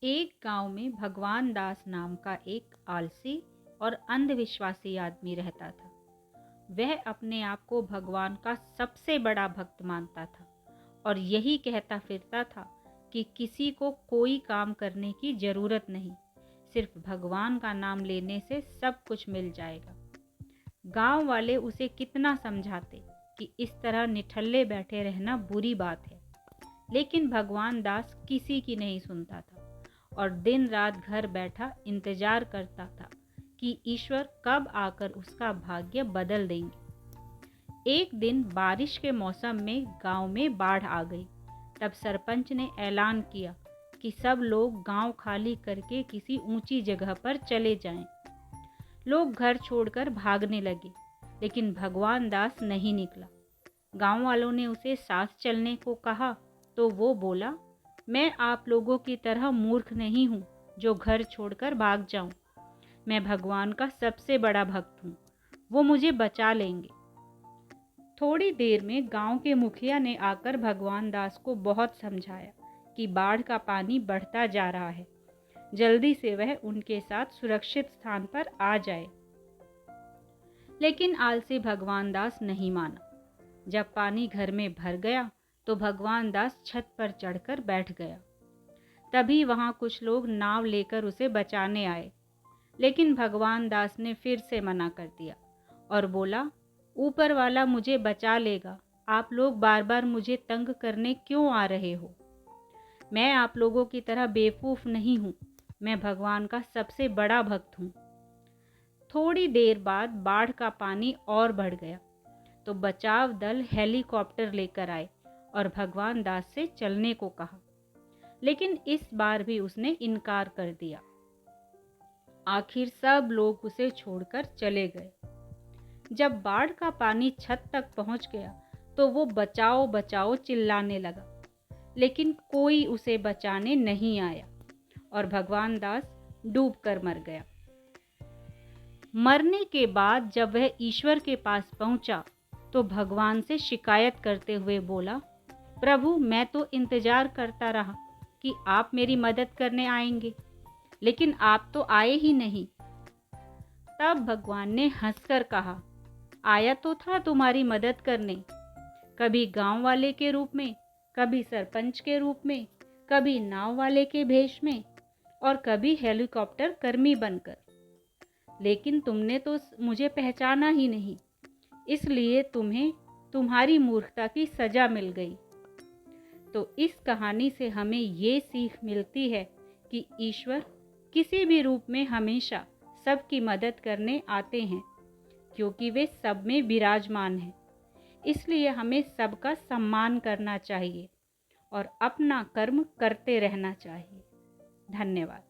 एक गांव में भगवान दास नाम का एक आलसी और अंधविश्वासी आदमी रहता था। वह अपने आप को भगवान का सबसे बड़ा भक्त मानता था और यही कहता फिरता था कि किसी को कोई काम करने की जरूरत नहीं, सिर्फ भगवान का नाम लेने से सब कुछ मिल जाएगा। गांव वाले उसे कितना समझाते कि इस तरह निठल्ले बैठे रहना बुरी बात है, लेकिन भगवान दास किसी की नहीं सुनता था और दिन रात घर बैठा इंतजार करता था कि ईश्वर कब आकर उसका भाग्य बदल देंगे। एक दिन बारिश के मौसम में गांव में बाढ़ आ गई। तब सरपंच ने ऐलान किया कि सब लोग गांव खाली करके किसी ऊंची जगह पर चले जाएं। लोग घर छोड़कर भागने लगे, लेकिन भगवान दास नहीं निकला। गांव वालों ने उसे साथ चलने को कहा तो वो बोला, मैं आप लोगों की तरह मूर्ख नहीं हूँ जो घर छोड़कर भाग जाऊं। मैं भगवान का सबसे बड़ा भक्त हूँ, वो मुझे बचा लेंगे। थोड़ी देर में गांव के मुखिया ने आकर भगवान दास को बहुत समझाया कि बाढ़ का पानी बढ़ता जा रहा है, जल्दी से वह उनके साथ सुरक्षित स्थान पर आ जाए। लेकिन आलसी भगवान दास नहीं माना। जब पानी घर में भर गया तो भगवान दास छत पर चढ़कर बैठ गया। तभी वहां कुछ लोग नाव लेकर उसे बचाने आए, लेकिन भगवान दास ने फिर से मना कर दिया और बोला, ऊपर वाला मुझे बचा लेगा, आप लोग बार बार मुझे तंग करने क्यों आ रहे हो? मैं आप लोगों की तरह बेवकूफ़ नहीं हूँ, मैं भगवान का सबसे बड़ा भक्त हूँ। थोड़ी देर बाद बाढ़ का पानी और बढ़ गया तो बचाव दल हेलीकॉप्टर लेकर आए और भगवान दास से चलने को कहा, लेकिन इस बार भी उसने इनकार कर दिया। आखिर सब लोग उसे छोड़कर चले गए। जब बाढ़ का पानी छत तक पहुंच गया तो वो बचाओ बचाओ चिल्लाने लगा, लेकिन कोई उसे बचाने नहीं आया और भगवान दास डूबकर मर गया। मरने के बाद जब वह ईश्वर के पास पहुंचा तो भगवान से शिकायत करते हुए बोला, प्रभु, मैं तो इंतजार करता रहा कि आप मेरी मदद करने आएंगे, लेकिन आप तो आए ही नहीं। तब भगवान ने हंसकर कहा, आया तो था तुम्हारी मदद करने, कभी गांव वाले के रूप में, कभी सरपंच के रूप में, कभी नाव वाले के भेष में और कभी हेलीकॉप्टर कर्मी बनकर, लेकिन तुमने तो मुझे पहचाना ही नहीं, इसलिए तुम्हें तुम्हारी मूर्खता की सजा मिल गई। तो इस कहानी से हमें ये सीख मिलती है कि ईश्वर किसी भी रूप में हमेशा सबकी मदद करने आते हैं, क्योंकि वे सब में विराजमान हैं। इसलिए हमें सबका सम्मान करना चाहिए और अपना कर्म करते रहना चाहिए। धन्यवाद।